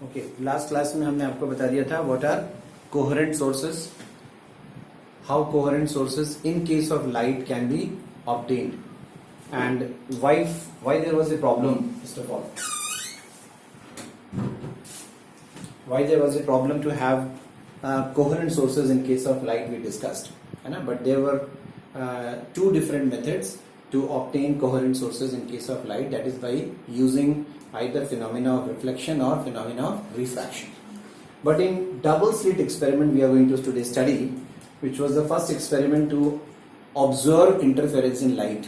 Okay, last class में हमने आपको बता दिया था what are coherent sources, how coherent sources in case of light can be obtained, and why there was a problem. First of all, why there was a problem to have coherent sources in case of light, we discussed, but there were two different methods to obtain coherent sources in case of light, that is by using either phenomena of reflection or phenomena of refraction. But in double slit experiment we are going to today study, which was the first experiment to observe interference in light.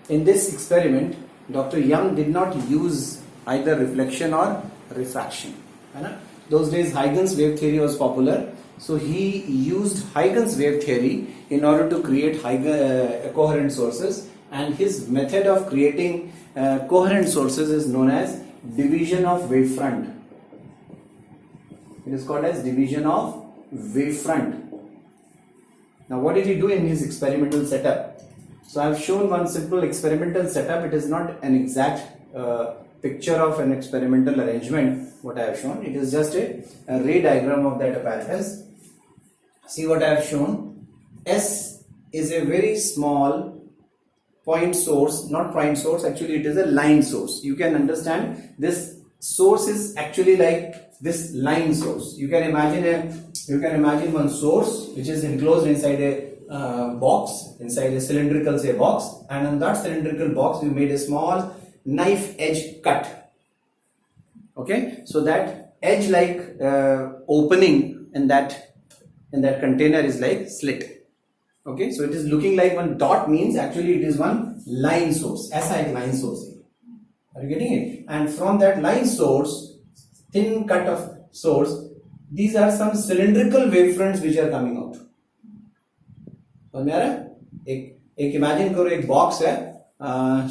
In this experiment, Dr. Young did not use either reflection or refraction. Those days Huygens wave theory was popular, so he used Huygens wave theory in order to create coherent sources, and his method of creating coherent sources is known as division of wavefront. It is called as division of wavefront. Now what did he do in his experimental setup? So I have shown one simple experimental setup. It is not an exact picture of an experimental arrangement what I have shown. It is just a ray diagram of that apparatus. See what I have shown. S is a very small point source, not point source, actually it is a line source. You can understand this source is actually like this line source. You can imagine one source which is enclosed inside a box, inside a cylindrical box, and on that cylindrical box you made a small knife edge cut. Okay, so that edge like opening in that container is like slit. Okay, so it is looking like one dot, means actually it is one line source. ऐसा एक line source है. Are you getting it? And from that line source, thin cut of source, these are some cylindrical wavefronts which are coming out. समझ में आ रहा है? एक imagine करो, एक बॉक्स है,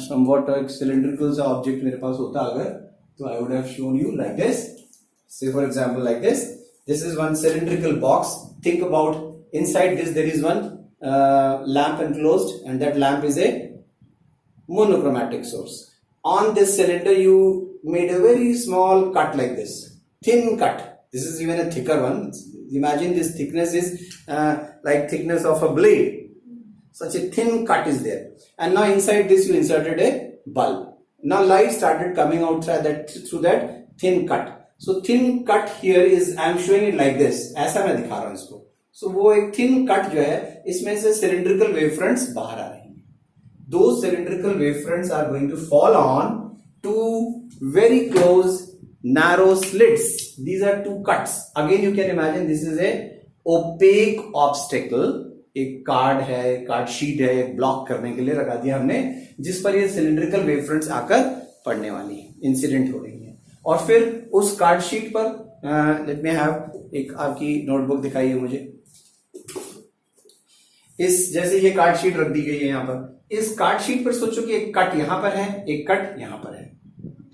somewhat एक cylindrical सा ऑब्जेक्ट मेरे पास होता अगर, तो I would have shown you like this. Say for example like this. This is one cylindrical box. Think about inside this there is one lamp enclosed, and that lamp is a monochromatic source. On this cylinder you made a very small cut like this, thin cut. This is even a thicker one. Imagine this thickness is like thickness of a blade. Such a thin cut is there, and now inside this you inserted a bulb. Now light started coming out through that thin cut. So thin cut here is, I am showing it like this. ऐसा मैं दिखा रहा हूँ इसको. So वो एक thin cut जो है, इसमें से cylindrical wavefronts बाहर आ रही हैं. Those cylindrical wavefronts are going to fall on two very close narrow slits. These are two cuts. Again you can imagine this is a opaque obstacle. एक कार्ड है, card sheet है, एक block करने के लिए रखा दिया हमने, जिस पर ये सिलिंड्रिकल वेवफ्रंट्स आकर पड़ने वाली है, इंसिडेंट हो रही है. और फिर उस कार्ड शीट पर लेट मी हैव एक आपकी नोटबुक दिखाइए मुझे. इस जैसे ये कार्ड शीट रख दी गई है यहाँ पर, इस कार्ड शीट पर सोचो कि एक कट यहाँ पर है, एक कट यहाँ पर है,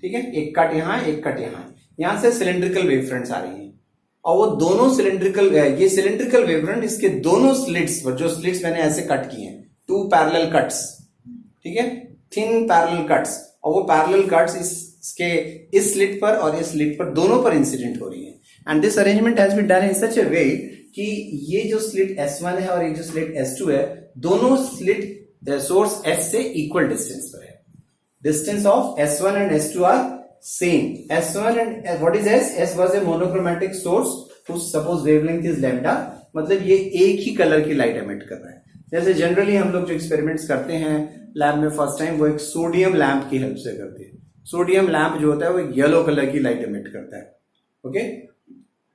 ठीक है, एक कट यहाँ, एक कट यहाँ. यहां से सिलिंड्रिकल वेवफ्रंट्स आ रही हैं, और वो दोनों सिलिंड्रिकल, ये सिलिंड्रिकल वेवफ्रंट इसके दोनों स्लिट्स पर, जो स्लिट्स मैंने ऐसे कट किए हैं, टू पैरेलल कट्स, ठीक है, थिन पैरेलल कट्स, और वो पैरेलल कट्स इसके इस स्लिट पर और इस स्लिट पर दोनों पर इंसिडेंट हो रही है. And this arrangement has been done in such a way कि ये जो स्लिट S1 है और ये जो स्लिट S2 है, दोनों स्लिट सोर्स S से इक्वल डिस्टेंस पर है. Distance of S1 and S2 are same. S1 and what is S? S was a monochromatic source whose suppose wavelength is lambda. मतलब ये एक ही कलर की लाइट एमिट कर रहा है. जैसे जनरली हम लोग जो एक्सपेरिमेंट्स करते हैं लैब में फर्स्ट टाइम, वो एक सोडियम लैंप की हेल्प से करते हैं. सोडियम लैंप जो होता है वो एक येलो कलर की लाइट एमिट करता है. ओके,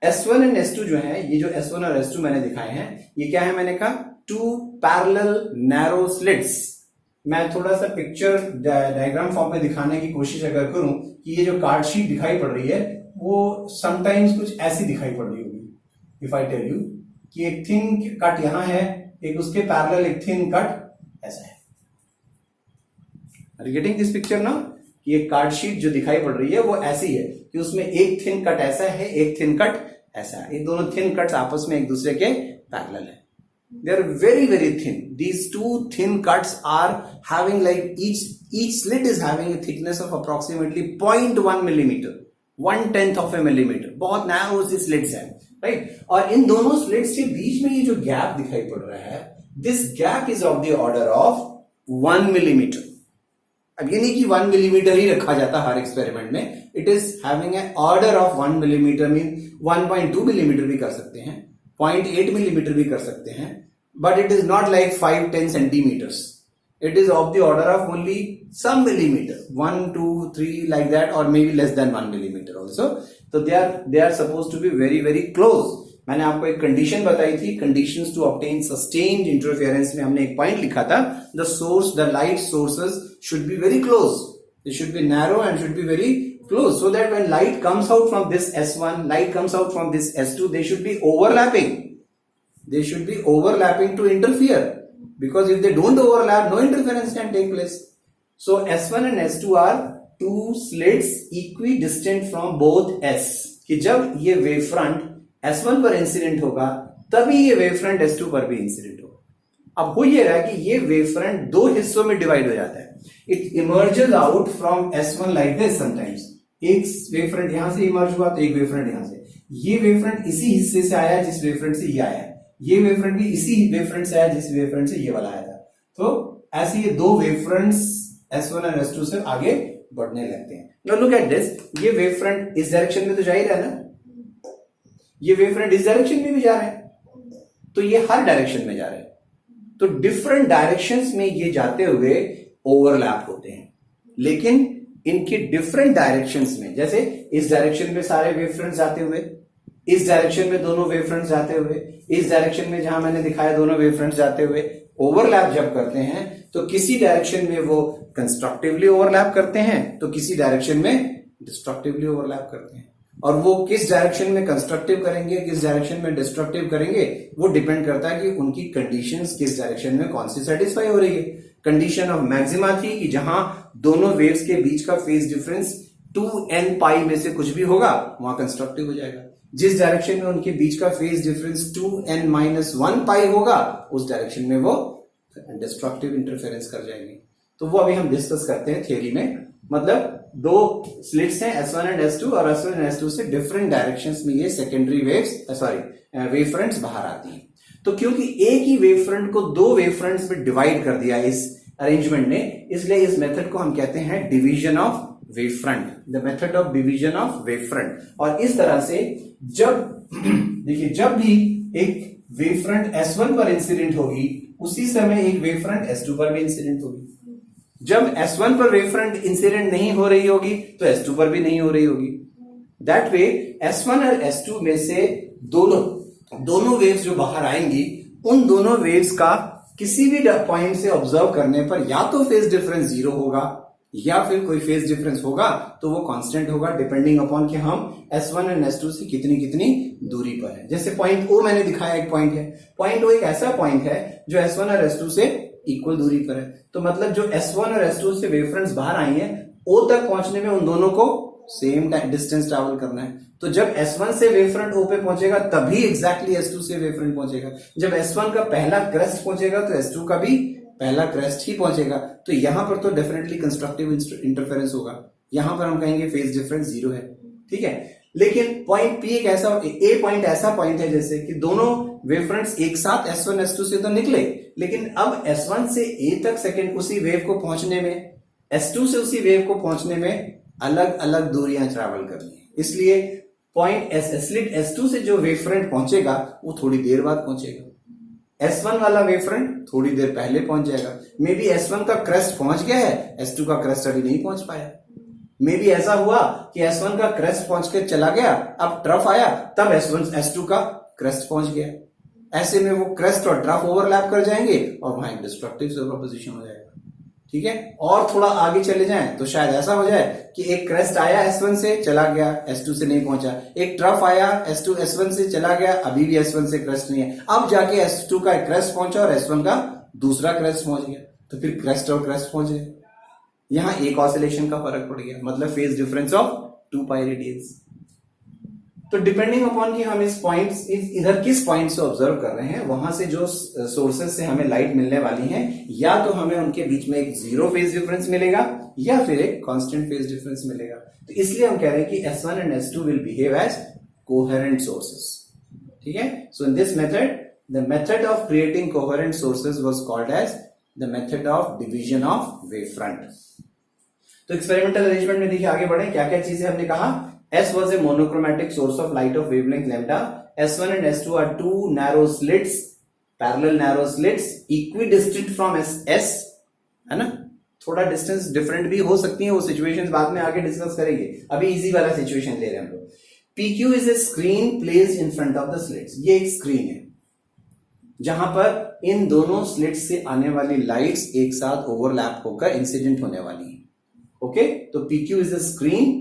S1 and S2 जो है, ये जो S1 और S2 मैंने दिखाए हैं, ये क्या है, मैंने कहा टू पैरेलल नैरो स्लिट्स. मैं थोड़ा सा पिक्चर डायग्राम फॉर्म में दिखाने की कोशिश अगर करूं कि ये जो कार्ड शीट दिखाई पड़ रही है वो समटाइम्स कुछ ऐसी दिखाई पड़ रही होगी. इफ आई टेल यू कि एक थिन कट यहां है, एक उसके पैरेलल एक थिन कट ऐसा है. Are you getting this picture now? कि एक कार्ड शीट जो दिखाई पड़ रही है वो ऐसी है कि उसमें एक थिन कट ऐसा है, एक थिन कट ऐसा है. ये दोनों थिन कट्स आपस में एक दूसरे के पैरेलल है. They are very, very thin. These two thin cuts are having like each slit is having a thickness of approximately 0.1 millimeter, 1/10 of a millimeter. बहुत narrow सी slits है, right? और इन दोनों slits के बीच में ये जो gap दिखाई पड़ रहा है, this gap is of the order of 1 millimeter. अब ये नहीं कि 1 मिलीमीटर ही रखा जाता हर एक्सपेरिमेंट में. It is having a order of 1 millimetre, mean 1.2 millimetre भी कर सकते हैं, 0.8 मिलीमीटर भी कर सकते हैं, but it is not like 5-10 centimetres. It is of the order of only some millimetre, 1, 2, 3 like that, और maybe less than 1 millimetre also. तो they are suppose to be very very close. मैंने आपको एक condition बताई थी, conditions to obtain sustained interference में हमने एक पॉइंट लिखा था, the light sources should be very close, they should be narrow and should be very close, so that when light comes out from this S1, light comes out from this S2, they should be overlapping. They should be overlapping to interfere, because if they don't overlap, no interference can take place. So S1 and S2 are two slits equidistant from both S. कि जब ये wave front S1 पर incident होगा, तभी ये wave front S2 पर भी incident होगा. अब हो ये रहा है कि ये wave front दो हिस्सों में डिवाइड हो जाता है. It emerges out from S1 like this sometimes. एक वेव फ्रंट यहां से इमर्ज हुआ, तो एक वेव फ्रंट यहां से. ये वेव फ्रंट इसी हिस्से से आया जिस वेव फ्रंट से ये आया है. ये वेव फ्रंट भी इसी वेव फ्रंट से आया जिस वेव फ्रंट से ये वाला आया था. तो ऐसे ये दो वेव फ्रंट्स S1 और S2 से आगे बढ़ने लगते हैं. Now look at this. ये वेव फ्रंट इस डायरेक्शन में तो जा ही रहा है ना, ये वेव फ्रंट इस डायरेक्शन में भी जा रहे हैं, तो ये हर डायरेक्शन में जा रहे हैं. तो डिफरेंट डायरेक्शंस में ये जाते हुए ओवरलैप होते हैं, लेकिन इनके डिफरेंट डायरेक्शंस में, जैसे इस डायरेक्शन में सारे वेव फ्रंट्स जाते हुए, इस डायरेक्शन में दोनों वेव फ्रंट्स जाते हुए, इस डायरेक्शन में जहां मैंने दिखाया दोनों वेव फ्रंट्स जाते हुए, ओवरलैप जब करते हैं तो किसी डायरेक्शन में वो कंस्ट्रक्टिवली ओवरलैप करते हैं, तो किसी डायरेक्शन में डिस्ट्रक्टिवली ओवरलैप करते हैं. और वो किस डायरेक्शन में कंस्ट्रक्टिव करेंगे, किस डायरेक्शन में डिस्ट्रक्टिव करेंगे, वो डिपेंड करता है कि उनकी कंडीशंस किस डायरेक्शन में कौन सी सेटिस्फाई हो रही है. कंडीशन ऑफ मैक्सिमा थी कि जहां दोनों वेव्स के बीच का फेज डिफरेंस 2n पाई में से कुछ भी होगा, वहां कंस्ट्रक्टिव हो जाएगा. जिस डायरेक्शन में उनके बीच का फेज डिफरेंस 2n-1 पाई होगा, उस डायरेक्शन में वो डिस्ट्रक्टिव इंटरफेरेंस कर जाएंगे. तो वो अभी हम डिस्कस करते हैं थियोरी में. मतलब दो स्लिट्स हैं S1 एंड S2, और S1 एंड S2 से डिफरेंट डायरेक्शंस में ये सेकेंडरी वेव फ्रंट्स बाहर आती हैं. तो क्योंकि एक ही वेव फ्रंट को दो वेव फ्रंट्स में डिवाइड कर दिया इस अरेंजमेंट ने, इसलिए इस मेथड को हम कहते हैं division of wave front, the method of division of wave front. और इस तरह से जब देखिए, जब भी एक वेव फ्रंट S1 पर इंसिडेंट होगी, उसी समय एक वेव फ्रंट S2 पर भी इंसिडेंट होगी. जब S1 पर वेव फ्रंट इंसिडेंट नहीं हो रही होगी, तो S2 पर भी नहीं हो रही होगी. दैट वे S1 और S2 में से दोनों वेव्स जो बाहर आएंगी, उन दोनों वेव्स का किसी भी पॉइंट से ऑब्जर्व करने पर या तो फेज डिफरेंस 0 होगा, या फिर कोई फेज डिफरेंस होगा तो वो कांस्टेंट होगा, डिपेंडिंग अपॉन कि हम S1 और S2 से कितनी कितनी दूरी पर है. जैसे पॉइंट O मैंने दिखाया एक पॉइंट है. पॉइंट O एक ऐसा पॉइंट है जो S1 और S2 से इक्वल दूरी पर है. तो मतलब जो S1 और S2 से वेव फ्रंट्स बाहर आई हैं, O तक पहुंचने में उन दोनों को सेम डिस्टेंस ट्रैवल करना है. तो जब S1 से वेव फ्रंट O पे पहुंचेगा, तभी एग्जैक्टली S2 से वेव फ्रंट पहुंचेगा. जब S1 का पहला क्रेस्ट पहुंचेगा, तो S2 का भी पहला क्रेस्ट ही पहुंचेगा. तो यहां पर तो डेफिनेटली कंस्ट्रक्टिव इंटरफेरेंस होगा. यहां पर हम कहेंगे फेज डिफरेंस 0 है. ठीक है. लेकिन पॉइंट P एक ऐसा A पॉइंट ऐसा पॉइंट है जैसे कि दोनों वेव फ्रंट्स एक साथ S1 S2 से तो निकले, लेकिन अब S1 से A तक सेकेंड उसी वेव को पहुंचने में, S2 से उसी वेव को पहुंचने में अलग अलग दूरियां ट्रैवल करनी है. इसलिए पॉइंट स्लिट S2 से जो वेव फ्रंट पहुंचेगा, वो थोड़ी देर बाद पहुंचेगा. S1 वाला वेव फ्रंट थोड़ी देर पहले पहुंच जाएगा. मे बी S1 का क्रेस्ट पहुंच गया है, S2 का क्रेस्ट अभी नहीं पहुंच पाया. मे बी ऐसा हुआ कि S1 का क्रेस्ट पहुंच के चला गया, अब ट्रफ आया, तब S2 का क्रेस्ट पहुंच गया. ऐसे में वो क्रेस्ट और ट्रफ ओवरलैप कर जाएंगे और वहां एक डिस्ट्रक्टिव सुपरपोजिशन हो जाएगा. ठीक है. और थोड़ा आगे चले जाएं तो शायद ऐसा हो जाए कि एक क्रेस्ट आया S1 से, चला गया, S2 से नहीं पहुंचा. एक ट्रफ आया S1 से, चला गया, अभी भी S1 से क्रेस्ट नहीं है. अब जाके S2 का एक क्रेस्ट पहुंचा और S1 का दूसरा क्रेस्ट पहुंच गया. तो फिर क्रेस्ट और क्रेस्ट पहुंच गए. यहां एक ऑसिलेशन का फर्क पड़ गया, मतलब phase difference of 2 pi radiance. तो डिपेंडिंग अपॉन कि हम इस पॉइंट इधर किस पॉइंट से ऑब्जर्व कर रहे हैं, वहां से जो सोर्सेज से हमें लाइट मिलने वाली है, या तो हमें उनके बीच में एक जीरो फेज डिफरेंस मिलेगा या फिर एक कांस्टेंट फेज डिफरेंस मिलेगा। तो इसलिए हम कह रहे हैं कि S1 and S2 will behave as coherent sources. ठीक है, so in this method the method of creating coherent sources was called as the method of division of wavefront. तो एक्सपेरिमेंटल अरेंजमेंट में देखिए आगे बढ़े, क्या क्या चीजें हमने कहा। S was a monochromatic source of light of wavelength lambda. S1 and S2 are two narrow slits, parallel narrow slits, equidistant from S, है ना। थोड़ा डिस्टेंस डिफरेंट भी हो सकती है, वो सिचुएशंस बाद में आगे डिस्कस करेंगे, अभी इजी वाला सिचुएशन ले रहे हैं हम लोग। PQ is a screen placed in front of the slits. ये एक स्क्रीन है जहां पर इन दोनों स्लिट्स से आने वाली लाइट्स एक साथ ओवरलैप होकर इंसिडेंट होने वाली है। ओके, तो PQ is a screen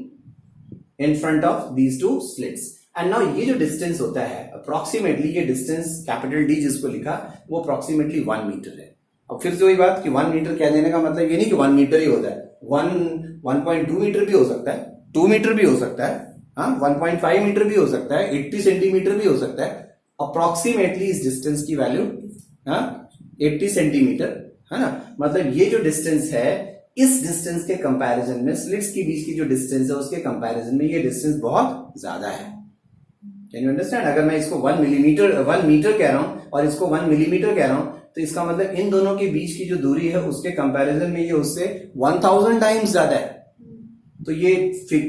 in front of these two slits and now ये जो डिस्टेंस होता है अप्रोक्सीमेटली, ये डिस्टेंस कैपिटल D जिसको लिखा वो अप्रोक्सीमेटली 1 मीटर है। अब फिर से वही बात कि 1 मीटर कह देने का मतलब ये नहीं कि 1 मीटर ही होता है, 1.2 मीटर भी हो सकता है, 2 मीटर भी हो सकता है, हाँ 1.5 मीटर भी हो सकता है, 80 सेंटीमीटर भी हो सकता है। अप्रोक्सीमेटली इस डिस्टेंस की वैल्यू 80 सेंटीमीटर है ना। मतलब ये जो डिस्टेंस है, इस डिस्टेंस के कंपैरिजन में, स्लिट्स के बीच की जो डिस्टेंस है उसके कंपैरिजन में ये डिस्टेंस बहुत ज्यादा है। Can you understand? अगर मैं इसको 1 मीटर कह रहा हूं और इसको 1 मिलीमीटर कह रहा हूं, तो इसका मतलब इन दोनों के बीच की जो दूरी है उसके कंपैरिजन में ये उससे 1000 टाइम्स ज्यादा है। तो ये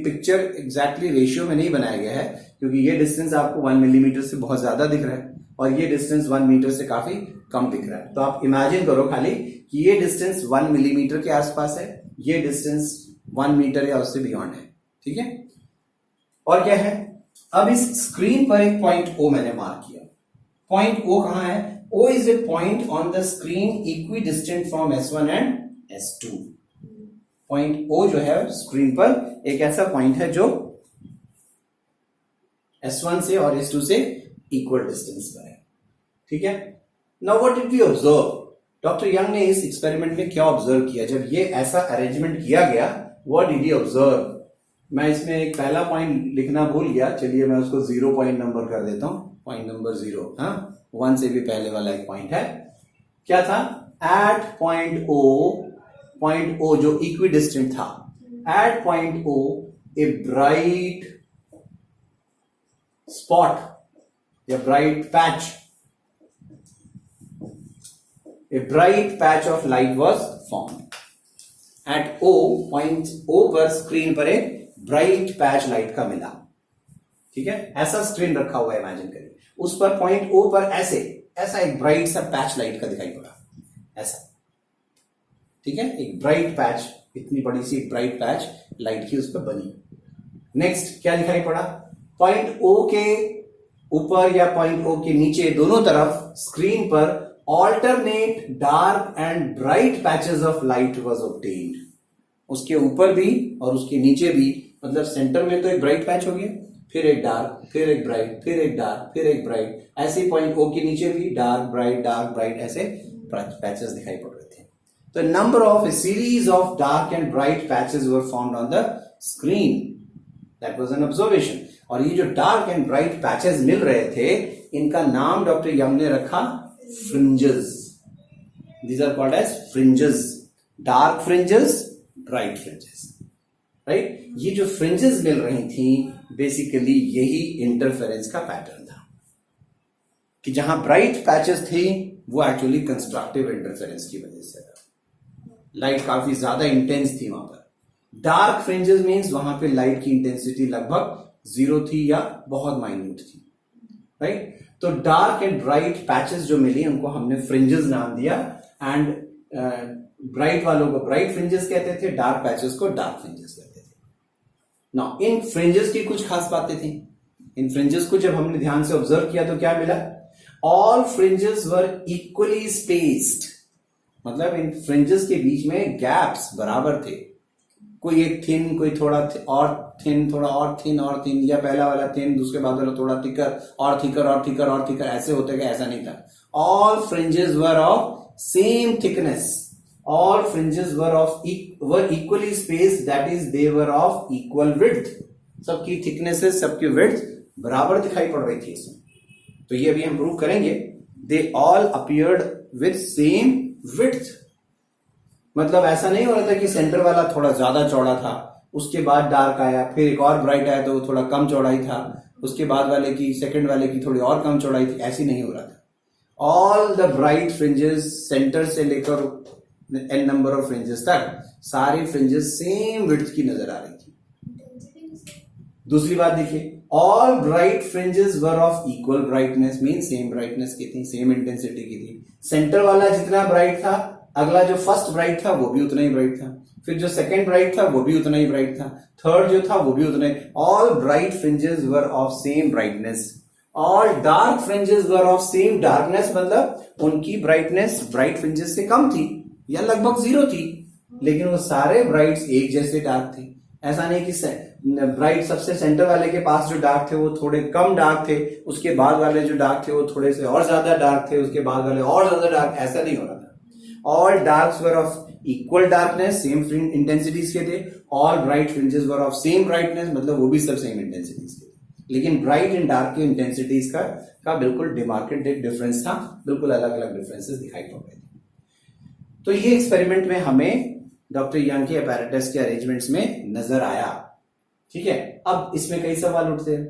पिक्चर एग्जैक्टली रेशियो में नहीं बनाया गया है, क्योंकि ये डिस्टेंस आपको 1 मिलीमीटर से बहुत ज्यादा दिख रहा है और ये डिस्टेंस 1 मीटर से काफी कम दिख रहा है। तो आप इमेजिन करो खाली कि ये डिस्टेंस 1 मिलीमीटर के आसपास है, ये डिस्टेंस 1 मीटर या उससे बियॉन्ड है। ठीक है, और क्या है, अब इस स्क्रीन पर एक पॉइंट O मैंने मार्क किया। पॉइंट O कहां है? O is a point on the screen equi distant from S1 and S2। Point O जो है स्क्रीन पर एक ऐसा पॉइंट है जो S1 से और S2 से इक्वल डिस्टेंस पर है। ठीक है, now what did we observe? Doctor Young ने इस एक्सपेरिमेंट में क्या ऑब्जर्व किया? जब ये ऐसा अरेंजमेंट किया गया, व्हाट डिड ही ऑब्जर्व? मैं इसमें एक पहला पॉइंट लिखना भूल गया, चलिए मैं उसको 0 पॉइंट नंबर कर देता हूं। पॉइंट नंबर 0, हाँ 1 से भी पहले वाला एक पॉइंट है। क्या था? एट पॉइंट O जो इक्विडिस्टेंट था, at point O a bright spot या bright patch, a bright patch of light was formed at O, point O पर स्क्रीन पर एक ब्राइट पैच लाइट का मिला। ठीक है, ऐसा स्क्रीन रखा हुआ है, इमेजिन करिए, उस पर पॉइंट O पर ऐसा एक ब्राइट सा पैच लाइट का दिखाई पड़ा, ऐसा। ठीक है, एक ब्राइट पैच, इतनी बड़ी सी ब्राइट पैच लाइट की उस पर बनी। नेक्स्ट क्या दिखाई पड़ा? पॉइंट O के ऊपर या पॉइंट O के नीचे, दोनों तरफ स्क्रीन पर alternate dark and bright patches of light was obtained। उसके ऊपर भी और उसके नीचे भी, मतलब सेंटर में तो एक ब्राइट पैच हो गया, फिर एक डार्क, फिर एक ब्राइट, फिर एक डार्क, फिर एक ब्राइट, ऐसे पॉइंट O के नीचे भी डार्क ब्राइट ऐसे पैचेस दिखाई पड़ रहे थे। तो number of A series of dark and bright patches were found on the screen, that was an observation. और ये जो डार्क एंड ब्राइट पैचेस मिल रहे थे, इनका नाम डॉक्टर यंग ने रखा fringes। These are called as fringes, dark fringes, bright fringes, right? ये जो fringes मिल रही थी, बेसिकली यही इंटरफेरेंस का पैटर्न था, कि जहां ब्राइट पैचेस थी वो एक्चुअली कंस्ट्रक्टिव इंटरफेरेंस की वजह से था, लाइट काफी ज्यादा इंटेंस थी वहां पर। डार्क फ्रिंजेस मींस वहां पे लाइट की इंटेंसिटी लगभग 0 थी या बहुत माइन्यूट थी, राइट? तो डार्क एंड ब्राइट पैचेस जो मिली उनको हमने फ्रिंजेस नाम दिया, एंड ब्राइट वालों को ब्राइट फ्रिंजेस कहते थे, डार्क पैचेस को डार्क फ्रिंजेस कहते थे। नाउ इन फ्रिंजेस की कुछ खास बातें थी। इन फ्रिंजेस को जब हमने ध्यान से ऑब्जर्व किया तो क्या मिला? ऑल फ्रिंजेस वर इक्वली स्पेस्ड, मतलब इन फ्रिंजेस के बीच में गैप्स बराबर थे, कोई एक थिन, कोई थोड़ा और थिन, थोड़ा और थिन और थिन, या पहला वाला थिन, दूसरे बाद वाला थोड़ा थिकर और थिकर और थिकर और थिकर, ऐसे होते गए, ऐसा नहीं था। All fringes were of same thickness, all fringes were equally spaced, that is they were of equal width. सबकी थिकनेसेस, सबकी विड्थ बराबर दिखाई पड़ रही थी इसमें। तो ये अभी हम प्रूव करेंगे। They all appeared with same width, मतलब ऐसा नहीं हो रहा था कि सेंटर वाला थोड़ा ज्यादा चौड़ा था, उसके बाद डार्क आया, फिर एक और ब्राइट आया तो वो थोड़ा कम चौड़ाई था, उसके बाद वाले की सेकंड वाले की थोड़ी और कम चौड़ाई थी, ऐसी नहीं हो रहा था। All the bright fringes centre से लेकर n नंबर ऑफ फ्रिंजेस तक सारी फ्रिंजेस सेम विड्थ की नजर आ रही थी। दूसरी बात देखिए, all bright fringes were of equal brightness, mean same brightness की थी, सेम इंटेंसिटी की थी। सेंटर वाला जितना ब्राइट था, अगला जो फर्स्ट ब्राइट था वो भी उतना ही ब्राइट था, फिर जो सेकंड ब्राइट था वो भी उतना ही ब्राइट था, थर्ड जो था वो भी उतना ही। All bright fringes were of same brightness, all dark fringes were of same darkness, मतलब उनकी ब्राइटनेस ब्राइट फ्रिंजेस से कम थी या लगभग जीरो थी, लेकिन वो सारे ब्राइट्स एक जैसे डार्क थे। ऐसा नहीं कि ब्राइट सबसे सेंटर वाले के पास जो डार्क थे वो थोड़े कम डार्क थे, उसके बाद वाले जो डार्क थे वो थोड़े से और ज्यादा डार्क थे, उसके बाद वाले और ज्यादा डार्क, ऐसा नहीं हो रहा था। All darks were of equal darkness, same intensities के थे। All bright fringes were of same brightness, मतलब वो भी सब सेम इंटेंसिटीज के थे, लेकिन ब्राइट एंड डार्क के इंटेंसिटीज का बिल्कुल डिमार्केटेड डिफरेंस था, बिल्कुल अलग अलग डिफरेंसेस दिखाई पड़ रहे थे। तो ये एक्सपेरिमेंट में हमें डॉक्टर यंग के अपैरेटस के अरेंजमेंट्स में नजर आया। ठीक है, अब इसमें कई सवाल उठते हैं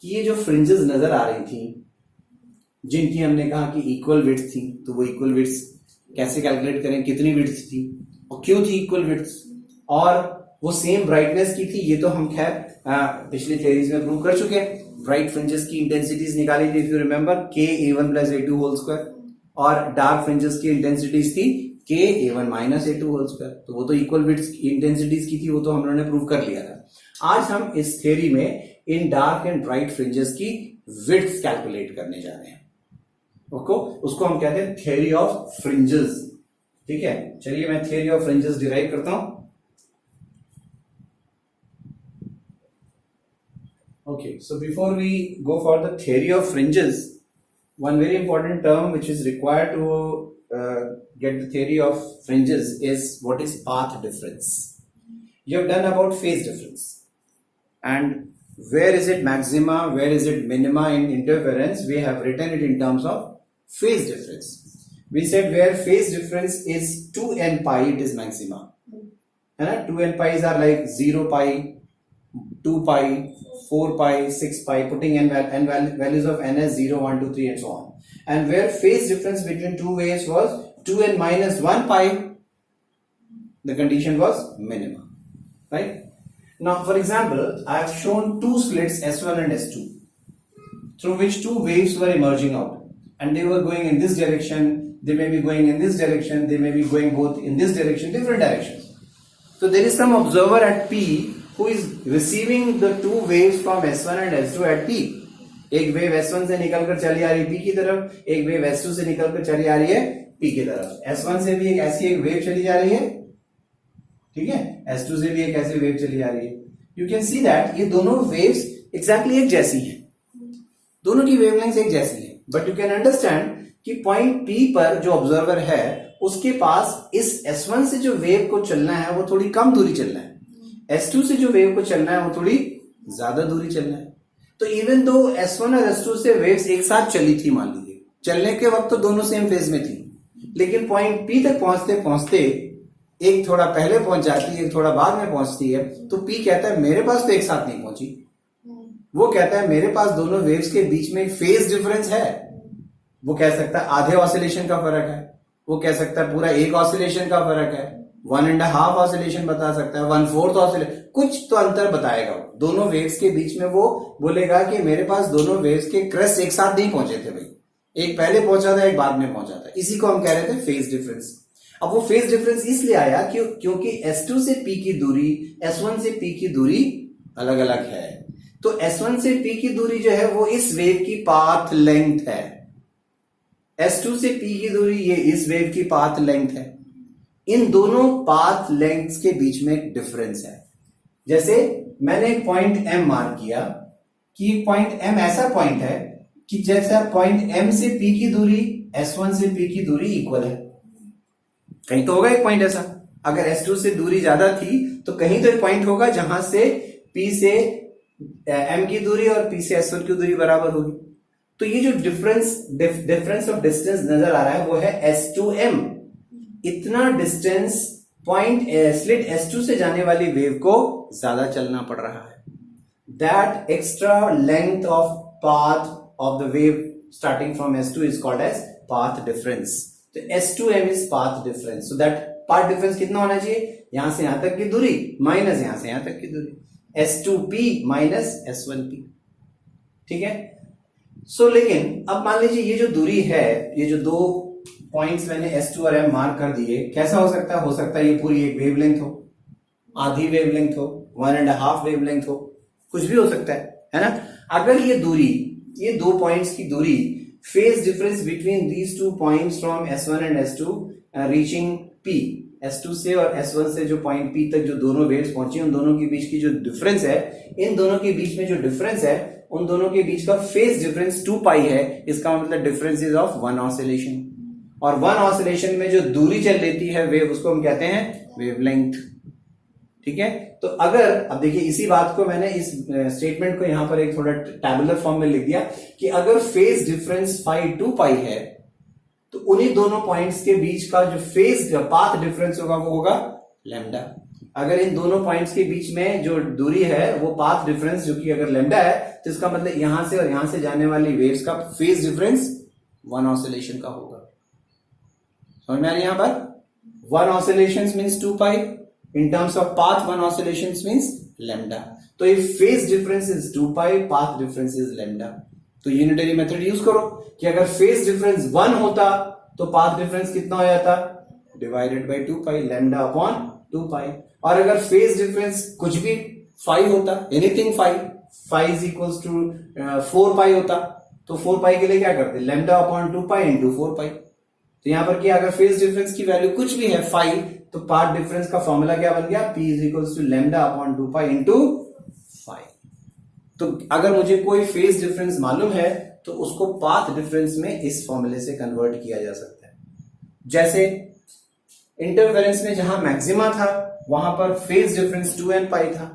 कि ये जो फ्रिंजेस नजर आ रही थी, जिनकी हमने कहा कि इक्वल विड्थ थी, तो वो इक्वल विड्थ कैसे कैलकुलेट करें, कितनी विड्थ थी और क्यों थी इक्वल विड्थ, और वो सेम ब्राइटनेस की थी, ये तो हम खैर पिछली थ्योरीज में प्रूव कर चुके हैं। ब्राइट फ्रिंजेस की इंटेंसिटीज निकाली थी, if you remember, k(a1 + a2) whole square, और डार्क फ्रिंजेस की इंटेंसिटीज थी k(a1 - a2) होल स्क्वायर। तो वो तो इक्वल विड्थ इंटेंसिटीज की थी, वो तो हम लोगों ने प्रूव कर लिया था। आज हम इस थ्योरी में इन डार्क एंड ब्राइट फ्रिंजेस की विड्थ कैलकुलेट करने जा रहे हैं। उसको हम कहते हैं थ्योरी ऑफ फ्रिंजेस। ठीक है, चलिए मैं थ्योरी ऑफ फ्रिंजेस डिराइव करता हूं। Okay, so before we go for the theory of fringes, one very important term which is required to get the theory of fringes is what is path difference. You have done about phase difference, and where is it maxima, where is it minima in interference, we have written it in terms of phase difference. We said where phase difference is 2n pi, it is maxima. And 2n pi's are like 0 pi, 2 pi, 4 pi, 6 pi, putting n values of n as 0, 1, 2, 3 and so on. And where phase difference between two waves was 2n - 1 pi, the condition was minima, right? Now for example, I have shown two slits S1 and S2 through which two waves were emerging out, and they were going in this direction, they may be going in this direction, they may be going both in this direction, different directions. So there is some observer at P who is receiving the two waves from S1 and S2 at P. एक wave S1 से निकलकर चली आ रही है P की तरफ, एक wave S2 से निकलकर चली आ रही है P की तरफ। S1 से भी एक ऐसी एक वेव चली जा रही है, ठीक है, S2 से भी एक ऐसी वेव चली आ रही है। You can see that ये दोनों वेव्स एग्जैक्टली एक जैसी हैं, दोनों की वेवलेंथ एक जैसी है, बट यू कैन अंडरस्टैंड कि पॉइंट P पर जो ऑब्जर्वर है उसके पास इस S1 से जो वेव को चलना है वो थोड़ी कम दूरी चलना है, S2 से जो वेव को चलना है वो थोड़ी ज्यादा दूरी चलना है। तो इवन दो S1 और S2 से वेव्स एक साथ चली थी, मान लीजिए चलने के वक्त तो दोनों सेम फेज में थी, लेकिन पॉइंट P तक पहुंचते पहुंचते एक थोड़ा पहले पहुंच जाती है, एक थोड़ा बाद में पहुंचती है, तो P कहता है मेरे पास तो एक साथ नहीं पहुंची, वो कहता है मेरे पास दोनों वेव्स के बीच में फेज डिफरेंस है। वो कह सकता है आधे ऑसिलेशन का फर्क है, वो कह सकता है पूरा एक ऑसिलेशन का फर्क है, 1.5 ऑसिलेशन बता सकता है, 1/4 ऑसिलेशन, कुछ तो अंतर बताएगा। दोनों वेव्स के बीच में वो बोलेगा कि मेरे पास दोनों वेव्स के क्रेस्ट एक साथ नहीं पहुंचे थे भाई, एक पहले पहुंचा था, एक बाद में पहुंचा था। इसी को हम कह रहे थे फेज डिफरेंस। अब वो फेज डिफरेंस इसलिए आया क्योंकि S2 से P की दूरी S1 से P की दूरी अलग अलग है। तो S1 से P की दूरी जो है वो इस वेव की पाथ लेंथ है, S2 से P की दूरी ये इस वेव की पाथ लेंथ है। इन दोनों पाथ लेंथ्स के बीच में एक डिफरेंस है। जैसे मैंने एक पॉइंट M मार्क किया कि पॉइंट M ऐसा पॉइंट है कि जैसा पॉइंट M से P की दूरी S1 से P की दूरी इक्वल है। कहीं तो होगा एक पॉइंट ऐसा, अगर S2 से दूरी ज्यादा थी तो कहीं तो एक पॉइंट होगा जहां से P से m की दूरी और p से s1 की दूरी बराबर होगी। तो ये जो डिफरेंस ऑफ डिस्टेंस नजर आ रहा है वो है s2m। इतना डिस्टेंस पॉइंट स्लिट s2 से जाने वाली वेव को ज्यादा चलना पड़ रहा है। That extra length of path of the wave starting from s2 is called as path difference. तो s2m is path difference. So that path difference कितना होना चाहिए, यहां से यहां तक की दूरी माइनस यहां से यहां तक की दूरी, s2p माइनस s1p। ठीक है। सो लेकिन अब मान लीजिए ये जो दूरी है, ये जो दो पॉइंट्स मैंने s2 और m मार्क कर दिए, कैसा हो सकता है? हो सकता है ये पूरी एक वेवलेंथ हो, आधी वेवलेंथ हो, 1.5 वेवलेंथ हो, कुछ भी हो सकता है ना। अगर ये दूरी, ये दो पॉइंट्स की दूरी, phase difference between these two points from s1 and s2 reaching p, s2 से और s1 से जो पॉइंट p तक जो दोनों वेव्स पहुंची, उन दोनों के बीच की जो डिफरेंस है, इन दोनों के बीच में जो डिफरेंस है, उन दोनों के बीच का फेज डिफरेंस 2 पाई है। इसका मतलब डिफरेंस इज ऑफ 1 ऑसिलेशन। और 1 ऑसिलेशन में जो दूरी चल लेती है वेव, उसको हम कहते हैं वेवलेंथ। ठीक है। तो अगर अब देखिए इसी बात को मैंने इस स्टेटमेंट को यहां पर एक थोड़ा टैबुलर फॉर्म में लिख दिया कि अगर फेज डिफरेंस फाई 2 पाई है तो उन्हीं दोनों पॉइंट्स के बीच का जो फेज पाथ डिफरेंस होगा वो होगा लैम्डा। अगर इन दोनों पॉइंट्स के बीच में जो दूरी है वो पाथ डिफरेंस जो कि अगर लैम्डा है, तो इसका मतलब यहां से और यहां से जाने वाली वेव्स का फेज डिफरेंस 1 ऑसिलेशन का होगा। समझ में आ रही है? यहां पर 1 oscillation means 2 pi, in terms of path 1 oscillations means lambda। तो if phase difference is 2 pi, path difference is lambda। तो यूनिटरी मेथड यूज करो कि अगर फेज डिफरेंस 1 होता तो पाथ डिफरेंस कितना हो जाता, divided by 2 pi, lambda upon 2 पाई। और अगर फेज डिफरेंस कुछ भी 5 होता, एनीथिंग 5 इज इक्वल्स टू 4 पाई होता, तो 4 पाई के लिए क्या करते, लैम्डा अपॉन 2 पाई इंटू 4 पाई। तो यहां पर क्या, अगर फेज डिफरेंस की वैल्यू कुछ भी है 5, तो पाथ डिफरेंस का फॉर्मूला क्या बन गया, p is equals to lambda upon 2 pi into 5। तो अगर मुझे कोई फेज डिफरेंस मालूम है तो उसको पाथ डिफरेंस में इस फॉर्मूले से कन्वर्ट किया जा सकता है। जैसे इंटरफेरेंस में जहां मैक्सिमा था वहां पर फेज डिफरेंस 2n पाई था,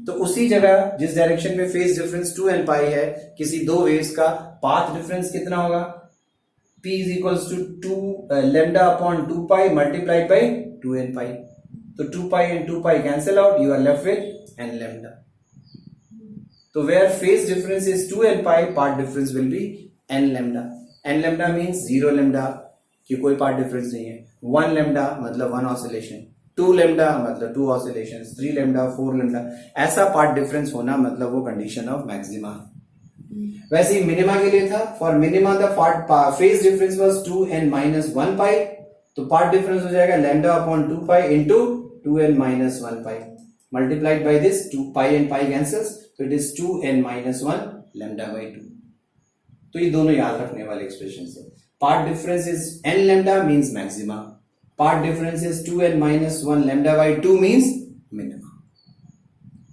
तो उसी जगह जिस डायरेक्शन में फेज डिफरेंस 2n पाई है, किसी दो वेव्स का पाथ डिफरेंस कितना होगा, p is equals to 2 lambda upon 2 pi multiplied by 2n pi। तो 2 pi and 2 pi cancel out, you are left with n lambda। तो where phase difference is 2n pi, path difference will be n lambda। n lambda means 0 lambda कि कोई path difference नहीं है, 1 lambda मतलब 1 oscillation, 2 lambda मतलब 2 oscillation, 3 lambda 4 lambda, ऐसा path difference होना मतलब वो कंडीशन ऑफ मैक्सिमा। वैसे ही मिनिमा के लिए था, for minima the phase difference was 2n minus 1 pi, तो पाथ डिफरेंस हो जाएगा lambda upon 2 pi into 2n minus 1 pi multiplied by this 2 pi and pi cancels, तो it is 2n minus 1 lambda by 2। तो ये दोनों याद रखने वाले एक्सप्रेशन है। Path difference is n lambda means maxima, path difference is 2n minus 1 lambda by 2 means minima.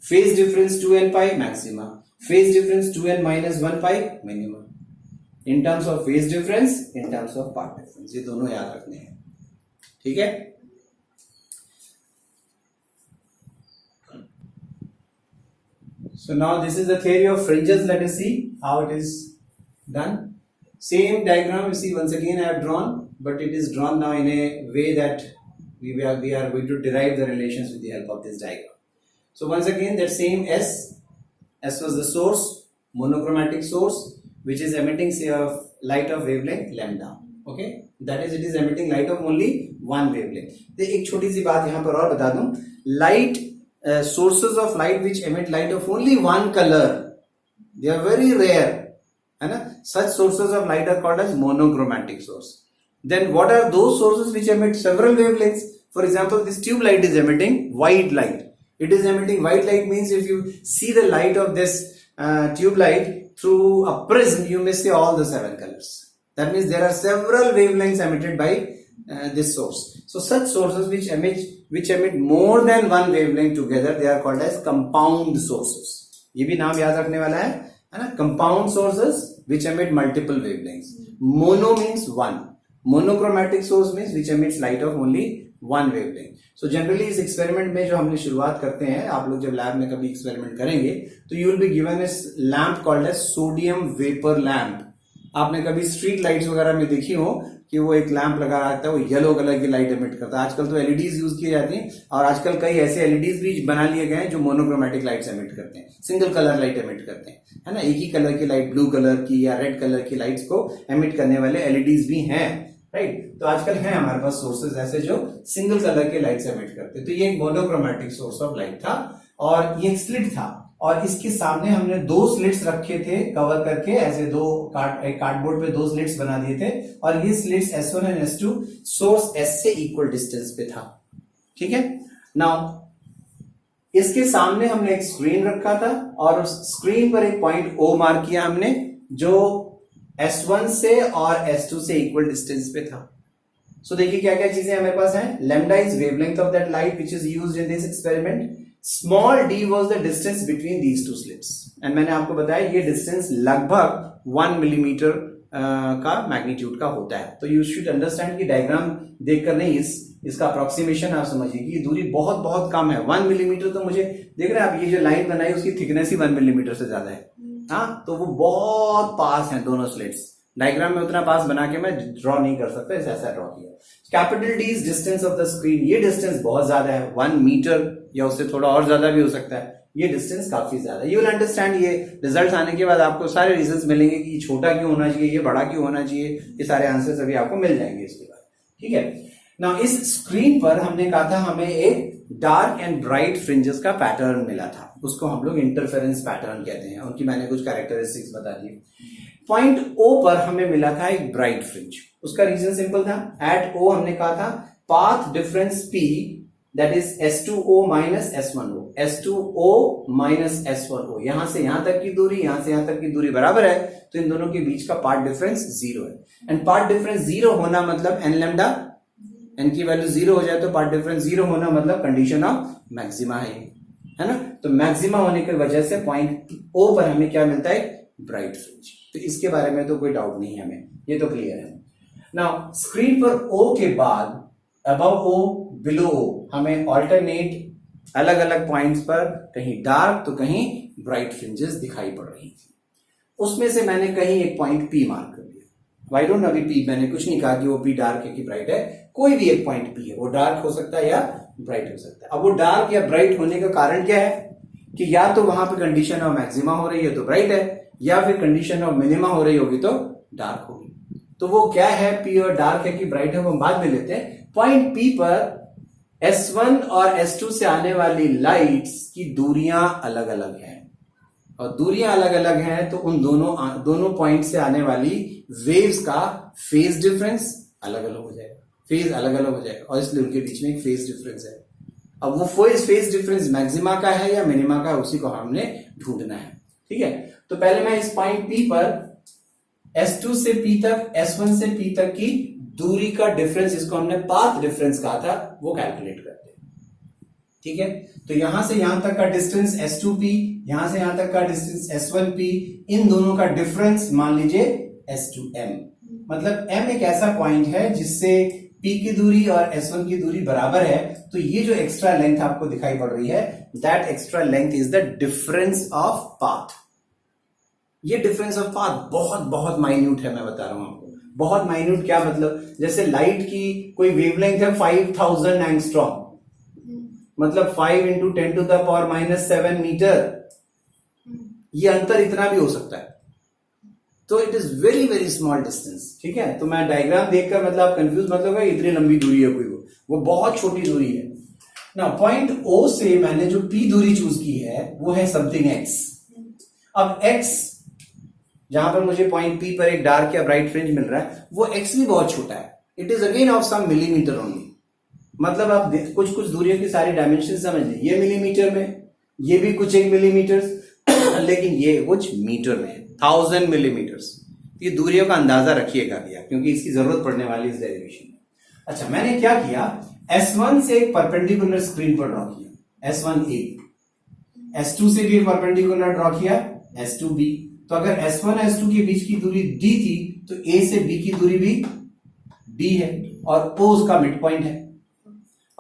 Phase difference 2n pi maxima, phase difference 2n minus 1 pi minimum। in terms of phase difference, in terms of path difference, ये दोनों याद रखने हैं। ठीक है। So now this is the theory of fringes। Let us see how it is done। Same diagram you see once again I have drawn, but it is drawn now in a way that we are going to derive the relations with the help of this diagram। So once again that same S was the source, monochromatic source, which is emitting say of light of wavelength lambda। Okay, that is it is emitting light of only one wavelength। तो एक छोटी सी बात यहाँ पर और बता दूं, light sources of light which emit light of only one color, they are very rare, है ना। Such sources of light are called as monochromatic source। Then what are those sources which emit several wavelengths? For example, this tube light is emitting white light। It is emitting white light means if you see the light of this tube light through a prism, you may see all the 7 colors। That means there are several wavelengths emitted by this source। So such sources which emit more than one wavelength together, they are called as compound sources। ये भी नाम याद रखने वाला है ना। Compound sources which emit multiple wavelengths। Mono means one, monochromatic source means which emits light of only one wavelength। So generally इस experiment में जो हमने शुरुआत करते हैं, आप लोग जब लैब में कभी एक्सपेरिमेंट करेंगे तो you will be given a lamp called as sodium vapour lamp. आपने कभी स्ट्रीट लाइट्स वगैरह में देखी हो कि वो एक लैंप लगा रहता है, वो येलो कलर की लाइट एमिट करता है। आजकल तो एलईडीज यूज की जाती हैं और आजकल कई ऐसे एलईडीज भी बना लिए गए हैं जो मोनोक्रोमेटिक लाइट्स एमिट करते हैं, सिंगल कलर लाइट एमिट करते हैं, है ना। एक ही कलर की लाइट, ब्लू कलर की या रेड कलर की लाइट्स को एमिट करने वाले एलईडीज भी हैं, राइट। तो आजकल है हमारे पास सोर्सेज ऐसे जो सिंगल कलर के लाइट्स एमिट करते हैं। तो ये एक मोनोक्रोमेटिक सोर्स ऑफ लाइट था और ये एक स्लिट था और इसके सामने हमने दो स्लिट्स रखे थे कवर करके, ऐसे दो कार्डबोर्ड पे दो स्लिट्स बना दिए थे और ये slits S1 and S2 source S से इक्वल डिस्टेंस पे था, ठीक है। नाउ इसके सामने हमने एक स्क्रीन रखा था और उस स्क्रीन पर एक पॉइंट O मार्क किया हमने जो S1 से और S2 से इक्वल डिस्टेंस पे था। सो देखिए क्या क्या चीजें हमारे पास हैं। Lambda is wavelength of that light which is used in this experiment. Small d was the distance between these two slits and मैंने आपको बताया ये डिस्टेंस लगभग 1 मिलीमीटर का मैग्नीट्यूड का होता है। तो यू शुड अंडरस्टैंड कि डायग्राम देखकर नहीं, इसका अप्रोक्सीमेशन आप समझिए कि ये दूरी बहुत बहुत कम है। 1 मिलीमीटर तो मुझे देख रहे हैं आप, ये जो लाइन बनाई उसकी थिकनेस ही 1 मिलीमीटर से ज्यादा है। हाँ, तो वो बहुत पास है दोनों स्लिट्स। डायग्राम में उतना पास बना के मैं ड्रॉ नहीं कर सकता, ऐसा ड्रॉ किया। Capital D is distance of the screen. ये डिस्टेंस बहुत ज्यादा है, 1 मीटर या उससे थोड़ा और ज्यादा भी हो सकता है। ये डिस्टेंस काफी ज्यादा है। यू विल अंडरस्टैंड, ये रिजल्ट आने के बाद आपको सारे रीजंस मिलेंगे कि छोटा क्यों होना चाहिए, ये बड़ा क्यों होना चाहिए, ये सारे आंसर्स अभी आपको मिल जाएंगे इसके बाद, ठीक है। नाउ इस स्क्रीन पर हमने कहा था हमें एक डार्क एंड ब्राइट फ्रिंजेस का पैटर्न मिला था, उसको हम लोग इंटरफेरेंस पैटर्न कहते हैं। उनकी मैंने कुछ कैरेक्टरिस्टिक्स बता दी। पॉइंट O पर हमें मिला था एक ब्राइट फ्रिंज। उसका रीजन सिंपल था, एट O हमने कहा था path difference P that is S2O minus S1O, S2O minus S1O। यहां से यहां तक की दूरी, यहां से यहां तक की दूरी बराबर है, तो इन दोनों के बीच का पाथ डिफरेंस 0 है। एंड पाथ डिफरेंस 0 होना मतलब n लैम्डा, n की वैल्यू 0 हो जाए तो पाथ डिफरेंस 0 होना मतलब कंडीशन ऑफ मैक्सिमा है ना। तो मैक्सिमा होने की वजह से पॉइंट O पर हमें क्या मिलता है, ब्राइट फ्रिंज। तो इसके बारे में तो कोई डाउट नहीं है हमें, ये तो क्लियर है। नाउ स्क्रीन पर O के बाद अबव O बिलो O हमें ऑल्टरनेट अलग अलग पॉइंट्स पर कहीं डार्क तो कहीं ब्राइट फ्रिंजेस दिखाई पड़ रही थी। उसमें से मैंने कहीं एक पॉइंट P मार्क कर दिया। वाई डोंट अभी P, मैंने कुछ नहीं कहा कि वो P डार्क है कि ब्राइट है, कोई भी एक पॉइंट P है, वो डार्क हो सकता है या ब्राइट हो सकता है। अब वो डार्क या ब्राइट होने का कारण क्या है कि या तो वहां पे कंडीशन ऑफ मैक्सिमा हो रही है तो ब्राइट है, या फिर कंडीशन ऑफ मिनिमा हो रही होगी तो डार्क होगी। तो वो क्या है, P और डार्क है कि ब्राइट है, वो हम बाद में लेते हैं। पॉइंट P पर S1 और S2 से आने वाली लाइट्स की दूरियां अलग अलग हैं, और दूरियां अलग अलग हैं तो उन दोनों पॉइंट से आने वाली वेव्स का फेज डिफरेंस अलग अलग हो जाएगा, फेज अलग अलग हो जाएगा, और इसलिए उनके बीच में एक फेज डिफरेंस है। अब वो फेज डिफरेंस मैक्सिमा का है या मिनिमा का है, उसी को हमने ढूंढना है, ठीक है। तो पहले मैं इस पॉइंट P पर S2 से P तक, S1 से P तक की दूरी का डिफरेंस, जिसको हमने पाथ डिफरेंस कहा था, वो कैलकुलेट करते हैं, ठीक है। तो यहां से यहां तक का डिस्टेंस S2P, यहां से यहां तक का डिस्टेंस S1P, इन दोनों का डिफरेंस मान लीजिए S2M। मतलब M एक ऐसा पॉइंट है जिससे P की दूरी और S1 की दूरी बराबर है, तो ये जो एक्स्ट्रा लेंथ आपको दिखाई पड़ रही है, that extra length is the difference of path. ये डिफरेंस ऑफ पाथ बहुत बहुत माइन्यूट है, मैं बता रहा हूं आपको। बहुत माइन्यूट क्या मतलब, जैसे लाइट की कोई वेवलेंथ है 5000 एंगस्ट्रॉम, मतलब 5 into 10 to the power -7 metre. ये अंतर इतना भी हो सकता है, तो it is very very small distance, ठीक है। तो मैं डायग्राम देखकर मतलब आप कंफ्यूज मत होगा इतनी लंबी दूरी है कोई, वो बहुत छोटी दूरी है ना। पॉइंट O से मैंने जो P दूरी चूज की है वो है समथिंग X। अब X जहां पर मुझे पॉइंट P पर एक डार्क या ब्राइट फ्रिंज मिल रहा है, वो X भी बहुत छोटा है, it is again of some millimetre only. मतलब आप कुछ कुछ दूरियों की सारी डायमेंशन समझ लें, ये मिलीमीटर में, ये भी कुछ 1 मिलीमीटर लेकिन ये कुछ मीटर में है, 1000 मिलीमीटर्स। ये दूरियों का अंदाजा रखिएगा भैया, क्योंकि इसकी जरूरत पड़ने वाली इस डेरिवेशन में। अच्छा, मैंने क्या किया, S1 से एक परपेंडिकुलर स्क्रीन पर ड्रॉ किया, S1A। S2 से भी एक परपेंडिकुलर ड्रॉ किया, S2B। तो अगर S1 और S2 के बीच की दूरी D थी, तो A से B की दूरी भी D है, और O उसका मिड पॉइंट है।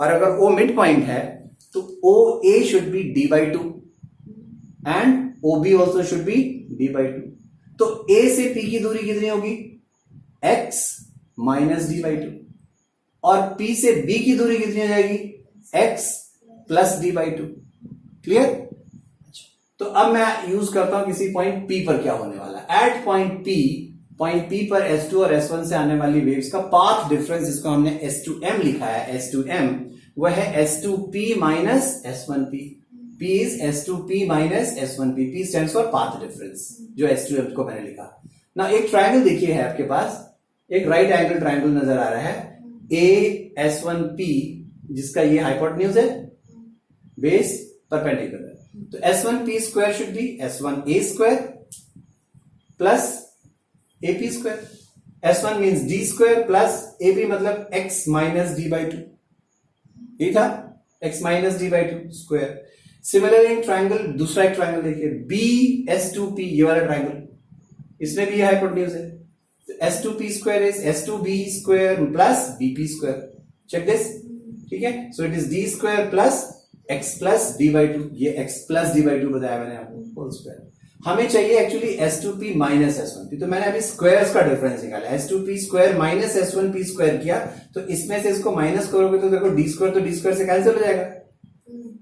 और अगर O मिड पॉइंट है तो OA should be d by 2 and OB also should be d by 2. तो A से P की दूरी कितनी होगी? x minus d by 2. और P से B की दूरी कितनी हो जाएगी? x plus d by 2. Clear? तो अब मैं यूज करता हूं किसी पॉइंट P पर क्या होने वाला है. एट पॉइंट P पर S2 और S1 से आने वाली वेव्स का पाथ डिफरेंस, जिसको हमने S2M लिखा है, S2M वह है S2P minus S1P. P is S2P minus S1P. P stands for path difference, जो S2M को मैंने लिखा. ना एक ट्रायंगल देखिए है आपके पास, एक राइट एंगल ट्रायंगल नजर आ रहा है AS1P, जिसका ये हाइपोटेन्यूज है, बेस परपेंडिकुलर. तो S1P square should be S1A square plus AP square. S1 means D square plus AP मतलब x माइनस D बाई 2. ये था x minus D by 2 square. Similarly triangle, दूसरा एक ट्रायंगल देखिए BS2P, ये वाला ट्रायंगल, इसमें भी ये हाइपोटेन्यूज है. S2P स्क्वायर इज S2B square plus BP square. Check this. ठीक है. So it is D square plus x plus D by 2. ये x प्लस D बाई 2 बताया मैंने आपको, होल स्क्वायर. हमें चाहिए एक्चुअली S2P माइनस S1P. तो मैंने अभी स्क्वायर्स का डिफरेंस निकाला. S2P square minus S1P square किया, तो इसमें से इसको माइनस करोगे तो देखो D स्क्वायर, तो D स्क्वायर से कैंसिल हो जाएगा.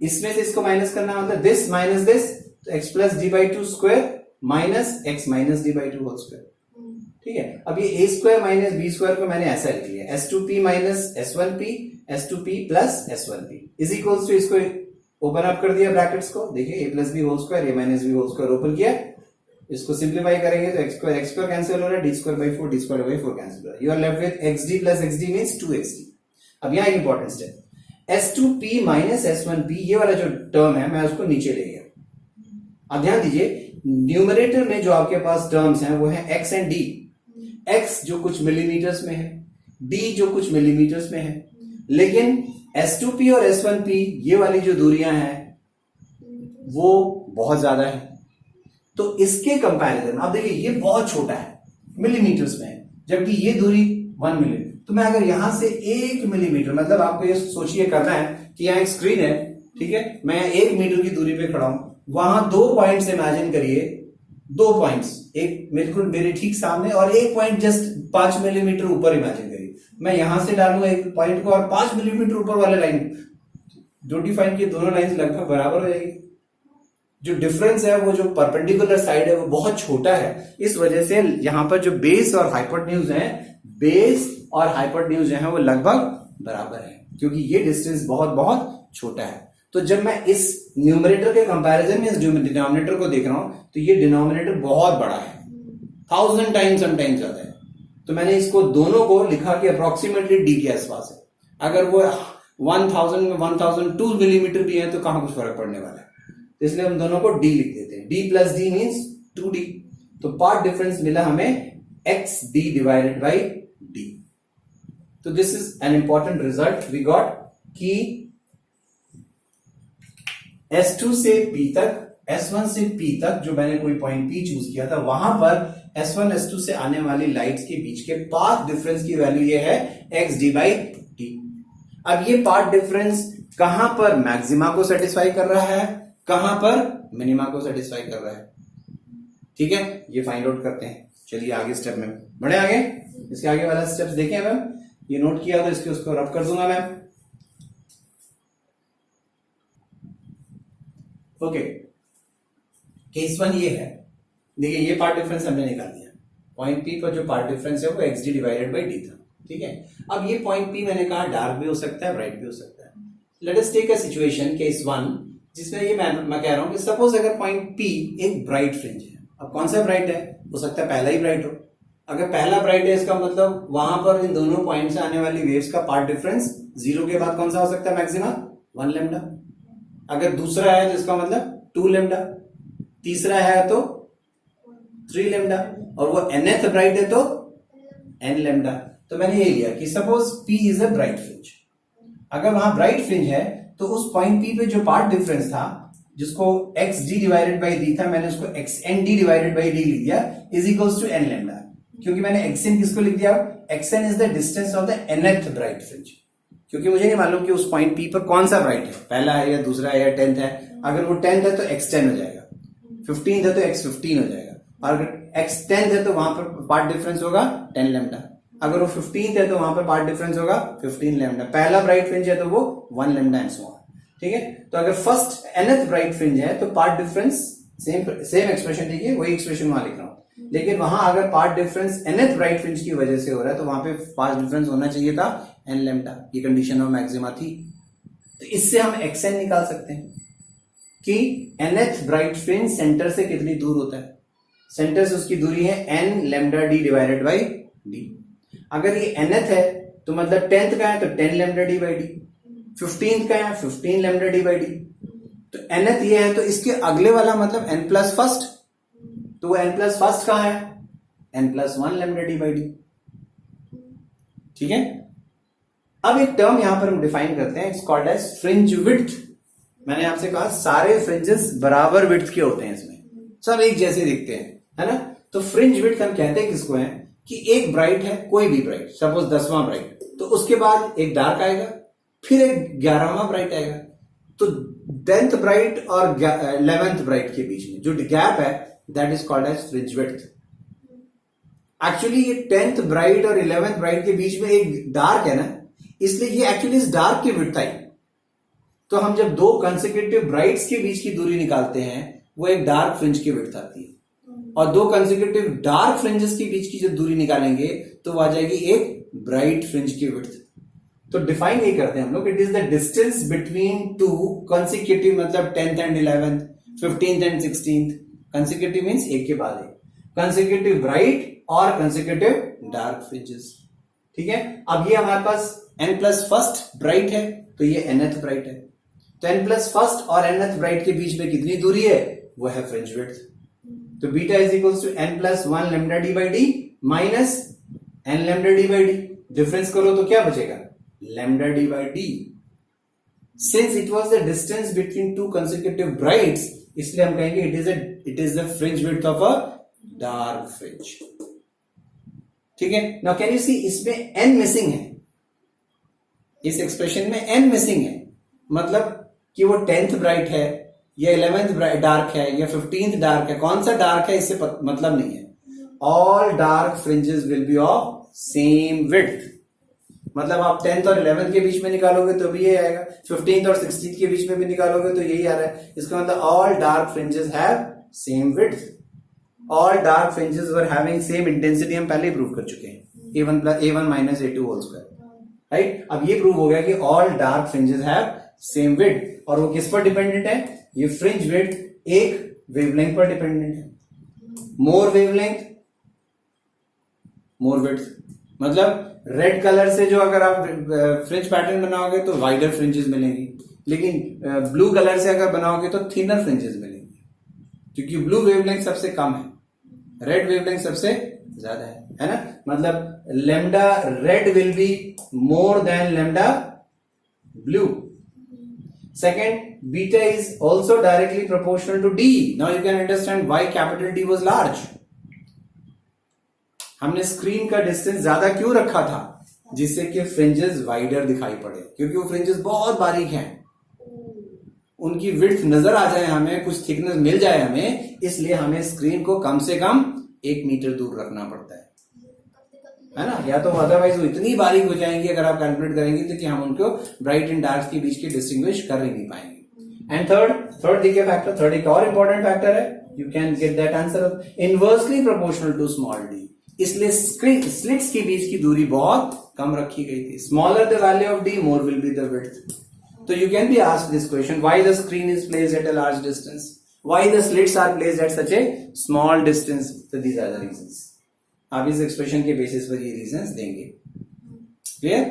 इसमें से इसको माइनस करना मतलब दिस माइनस दिस, तो x plus D by 2 square minus x minus D by 2 whole square. ठीक है. अब ये a square minus b square को मैंने ऐसा लिख लिया, S2P minus S1P, S2P plus S1P is equals to, इसको ओपन अप कर दिया ब्रैकेट्स को, देखिए a plus B whole square, a minus b whole square open किया. इसको सिंप्लीफाई करेंगे तो x स्क्वायर कैंसिल हो रहा है, d square by 4, d square by 4 cancel हो रहा है. You are left with xd plus xd means 2xd. अब यहां एक important step, S2P minus S1P, ये वाला जो टर्म है मैं उसको नीचे ले गया. अब ध्यान दीजिए, न्यूमरेटर में जो आपके पास टर्म्स हैं वो है x एंड d. x जो कुछ मिलीमीटर्स में है, d जो कुछ मिलीमीटर्स में है, लेकिन S2P और S1P ये वाली जो दूरियां हैं वो बहुत ज्यादा है. तो इसके कंपैरिजन अब देखिए, ये बहुत छोटा है, मिलीमीटर्स में है, जबकि ये दूरी 1 मिलीमीटर. तो मैं अगर यहां से 1 मिलीमीटर, मतलब आपको ये सोचिए करना है कि यहाँ एक स्क्रीन है, ठीक है, मैं 1 मीटर की दूरी पे खड़ा हूं, वहां 2 पॉइंट्स इमेजिन करिए, 2 पॉइंट्स, एक बिल्कुल मेरे ठीक सामने और एक पॉइंट जस्ट 5 मिलीमीटर ऊपर इमेजिन करिए. मैं यहां से डालूंगा एक पॉइंट को और 5 मिलीमीटर ऊपर वाले लाइन, डोंट यू फाइंड कि दोनों लाइंस लगभग बराबर हो जाएगी. जो डिफरेंस है वो जो परपेंडिकुलर साइड है वो बहुत छोटा है. इस वजह से यहां पर जो बेस और हाइपोटेन्यूज है, बेस और हाइपोटेन्यूज है वो लगभग बराबर है, क्योंकि ये डिस्टेंस बहुत बहुत छोटा है. तो जब मैं इस न्यूमरेटर के कंपैरिजन में इस डिनोमिनेटर को देख रहा हूं, तो ये डिनोमिनेटर बहुत बड़ा है, 1000 टाइम्स समटाइम्स ज्यादा है. तो मैंने इसको दोनों को लिखा कि अप्रोक्सीमेटली d के आसपास है. अगर वो 1000 में 1002 मिलीमीटर भी है तो कहां कुछ फर्क पड़ने वाला है. तो इसलिए हम दोनों को d लिख देते हैं. d plus d means 2d. तो पार्ट डिफरेंस मिला हमें xd डिवाइडेड बाई d. तो this is an important result we got कि S2 से P तक, S1 से P तक जो मैंने कोई पॉइंट P चूज किया था, वहां पर S1 S2 से आने वाली लाइट्स के बीच के पाथ डिफरेंस की वैल्यू ये है xd बाई d. अब ये पाथ डिफरेंस कहां पर मैक्सिमा को सेटिस्फाई कर रहा है, कहां पर मिनिमा को सेटिस्फाई कर रहा है. ठीक है, ये फाइंड आउट करते हैं. चलिए आगे स्टेप में बढ़े. आगे इसके आगे वाला स्टेप्स देखें मैम. ये नोट किया तो इसके उसको रब कर दूंगा मैम. ओके, केस 1 ये है. देखिए, ये पार्ट डिफरेंस हमने निकाल दिया. पॉइंट P पर जो पार्ट डिफरेंस है वो xd डिवाइडेड बाई d था. ठीक है. अब ये पॉइंट P मैंने कहा डार्क भी हो सकता है, ब्राइट भी हो सकता है. Let us take a situation case 1, जिसमें ये मैं कह रहा हूं कि सपोज अगर पॉइंट P एक ब्राइट फ्रिंज है. अब कौन सा ब्राइट है? हो सकता है पहला ही ब्राइट हो. अगर पहला ब्राइट है, इसका मतलब वहां पर इन दोनों पॉइंट से आने वाली वेव्स का पार्ट डिफरेंस 0 के बाद कौन सा हो सकता है मैक्सिमा? 1 लैम्डा. अगर दूसरा है तो इसका मतलब 2 लैम्डा. तीसरा है तो 3 लैम्डा. और वो nth ब्राइट है तो n लैम्डा. तो मैंने ये लिया कि suppose P is a bright fringe. अगर वहां ब्राइट फ्रिंज है तो उस पॉइंट P पे जो पार्ट डिफरेंस था, जिसको xd डिवाइडेड बाई d था, मैंने उसको xnd डिवाइडेड बाई d लिख दिया, is equals to n lambda. क्योंकि मैंने xn किसको लिख दिया? xn is the distance of the nth bright fringe. क्योंकि मुझे नहीं मालूम कि उस पॉइंट पी पर कौन सा ब्राइट है, पहला है या दूसरा है या 10th है। अगर वो 10th है तो x10 हो जाएगा, 15th है तो x15 हो जाएगा, और अगर x10th है तो वहां पर पार्ट डिफरेंस होगा 10 लैम्डा। अगर वो 15th है तो वहां पर पार्ट डिफरेंस होगा 15 लैम्डा। पहला ब्राइट फ्रिंज है तो वो 1 लैम्डा एंड सो ऑन। ठीक है, तो अगर फर्स्ट nth ब्राइट फ्रिंज है तो पार्ट डिफरेंस सेम एक्सप्रेशन, ठीक है, वही एक्सप्रेशन वहां लिख रहा हूं। लेकिन वहां अगर path difference nth bright fringe की वजह से हो रहा है तो वहां पे पार्ट डिफरेंस होना चाहिए था n लैम्डा। ये कंडीशन ऑफ मैक्सिमा थी। तो इससे हम xn निकाल सकते हैं कि nth ब्राइट फ्रिंज सेंटर से कितनी दूर होता है। सेंटर से उसकी दूरी है n lambda D divided by D. अगर ये nth है तो मतलब 10th का है तो 10 lambda D by D, 15th का है 15 लैम्डा डी बाई डी। तो nth ये है तो इसके अगले वाला मतलब n प्लस फर्स्ट, तो वो n प्लस फर्स्ट कहां है, n plus 1 lambda D by D. ठीक है, अब एक टर्म यहां पर हम डिफाइन करते हैं, it's called as fringe width. मैंने आपसे कहा सारे फ्रिंजेस बराबर विड्थ के होते हैं, इसमें सब एक जैसे दिखते हैं, है ना। तो फ्रिंज विड्थ हम कहते हैं किसको है कि एक ब्राइट है, कोई भी ब्राइट, सपोज 10वां ब्राइट, तो उसके बाद एक डार्क आएगा, फिर एक 11वां ब्राइट आएगा। तो 10th ब्राइट और 11th ब्राइट के बीच में जो गैप है that is called as fringe width. Actually ये 10th ब्राइट और 11th ब्राइट के बीच में एक डार्क है ना, इसलिए ये एक्चुअली इस डार्क की विड्थ आई। तो हम जब दो कंसेक्यूटिव ब्राइट्स के बीच की दूरी निकालते हैं वो एक डार्क फ्रिंज की विड्थ आती है, और दो कंसेक्यूटिव डार्क फ्रिंजेस के बीच की जब दूरी निकालेंगे तो वो आ जाएगी एक ब्राइट फ्रिंज की विड्थ। तो डिफाइन ये करते हैं हम लोग, it is the distance between two consecutive, मतलब 10th and 11th, 15th and 16th। Consecutive means एक के बाद एक, कंसेक्यूटिव ब्राइट और कंसेक्यूटिव डार्क फ्रिंजेस। ठीक है, अब ये हमारे पास n प्लस फर्स्ट ब्राइट है तो ये nth ब्राइट है। तो n प्लस फर्स्ट और nth ब्राइट के बीच में कितनी दूरी है, वो है फ्रिंज विड्थ। तो beta is equals to n plus 1 lambda D by d minus n lambda D by d. Difference करो तो क्या बचेगा, lambda D by D. Since it was the distance between two consecutive brides, इसलिए हम कहेंगे it is the fringe width of a dark fringe. ठीक है, now can you see इसमें n मिसिंग है, इस एक्सप्रेशन में n मिसिंग है, मतलब कि वो 10th ब्राइट है या 11th डार्क है या 15th डार्क है, कौन सा डार्क है इससे मतलब नहीं है। All dark fringes will be of same width. मतलब आप 10th और 11th के बीच में निकालोगे तो भी ये आएगा, 15th और 16th के बीच में भी निकालोगे तो यही आ रहा है। इसका मतलब all dark fringes have same width. All dark fringes were having same intensity, हम पहले ही प्रूव कर चुके हैं, a1 minus a2 whole square, right. अब ये प्रूव हो गया कि all dark fringes have same width, और वो किस पर डिपेंडेंट है, ये फ्रिंज विड्थ एक वेवलेंथ पर डिपेंडेंट है। मोर वेवलेंथ मोर विड्थ, मतलब रेड कलर से जो अगर आप फ्रिंज पैटर्न बनाओगे तो वाइडर फ्रिंजेस मिलेंगी, लेकिन ब्लू कलर से अगर बनाओगे तो थिनर फ्रिंजेस मिलेंगी, क्योंकि ब्लू वेवलेंथ सबसे कम है, रेड वेवलेंथ सबसे ज्यादा है ना। मतलब lambda red will be more than lambda blue. Second, beta is also directly proportional to D. Now you can understand why capital D was large. हमने स्क्रीन का डिस्टेंस ज्यादा क्यों रखा था, जिससे कि फ्रिंजेस वाइडर दिखाई पड़े, क्योंकि वो फ्रिंजेस बहुत बारीक हैं, उनकी विड्थ नजर आ जाए हमें, कुछ थिकनेस मिल जाए हमें, इसलिए हमें स्क्रीन को कम से कम 1 मीटर दूर रखना पड़ता है ना। या तो अदरवाइज वो इतनी बारीक हो जाएंगी अगर आप कैलकुलेट करेंगे तो कि हम उनको ब्राइट एंड डार्क के बीच के डिस्टिंग्विश कर ही नहीं पाएंगे। एंड थर्ड देखिए फैक्टर, थर्ड एक और इंपॉर्टेंट फैक्टर है, you can get that answer, inversely proportional to small D. इसलिए स्लिट्स के बीच की दूरी बहुत कम रखी गई थी। Smaller the value of D, more will be the width. तो you can be asked this question, why the screen is placed at a large distance, why the slits are placed at such a small distance. तो these are the reasons. आप इस expression के basis पर ये reasons देंगे। Clear?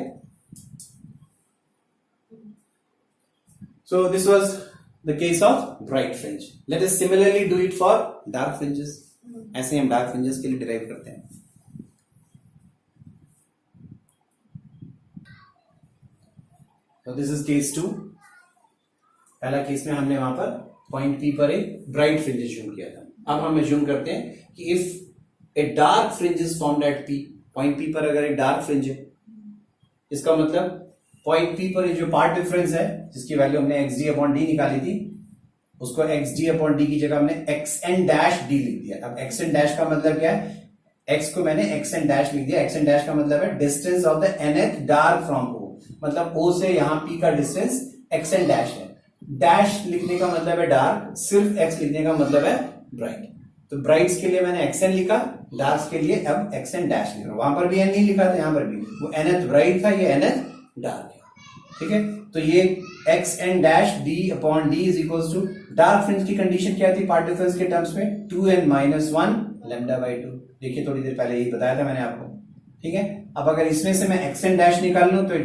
So this was the case of bright fringe. Let us similarly do it for dark fringes. ऐसे हम dark fringes के लिए डिराइव करते हैं। तो दिस इज केस 2। पहला केस में हमने वहां पर पॉइंट पी पर एक ब्राइट फ्रिंज एज्यूम किया था। अब हम एज्यूम करते हैं कि if a dark fringe is formed at P, point P पर अगर एक डार्क फ्रिंज है, इसका मतलब पॉइंट पी पर ये जो पार्ट डिफरेंस है जिसकी वैल्यू हमने एक्स डी अपॉन डी निकाली थी, उसको एक्स डी अपॉन डी की जगह हमने एक्स एन डैश डी लिख दिया। अब एक्स एन डैश का मतलब क्या है, एक्स को मैंने एक्स एन डैश लिख दिया। एक्स एन डैश का मतलब है distance of the nth dark from O, मतलब ओ से यहां पी का डिस्टेंस एक्स एन डैश है। डैश लिखने का मतलब है डार्क, सिर्फ एक्स लिखने का मतलब है ब्राइट। तो ब्राइट्स के लिए मैंने एक्स एन लिखा, डार्क्स के लिए अब एक्स एन डैश लिख रहा हूं। वहां पर भी एन नहीं लिखा था, यहां पर भी वो nth ब्राइट था, ये nth डार्क है। ठीक है, तो ये x n dash D upon d is equal to dark fringe की कंडीशन क्या थी पार्ट डिफरेंस के टर्म्स में, 2n माइनस 1 लैम्डा बाई 2। देखिए थोड़ी देर पहले यही बताया था मैंने आपको। ठीक है, अब अगर इसमें से मैं एक्स एन डैश निकाल लूं तो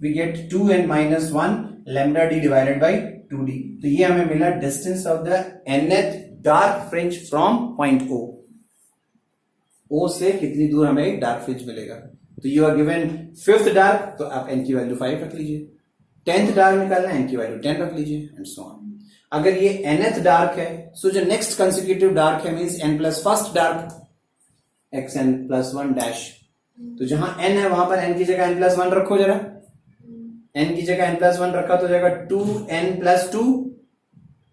we get 2n minus 1 lambda D divided by 2d। तो ये हमें मिला distance of the nth dark fringe from point O. O से कितनी दूर हमें एक डार्क फ्रिंज मिलेगा। तो you are given fifth dark, तो आप n की वैल्यू 5 रख लीजिए। 10th डार्क निकालना है, n की वैल्यू 10 रख लीजिए एंड सो ऑन। अगर ये nth डार्क है, सो जो नेक्स्ट कंसेक्यूटिव डार्क है means n plus first dark, xn plus 1 dash. तो जहां n है वहां पर n की जगह n प्लस 1 रखो जरा। n की जगह n प्लस 1 रखा तो जाएगा 2n plus 2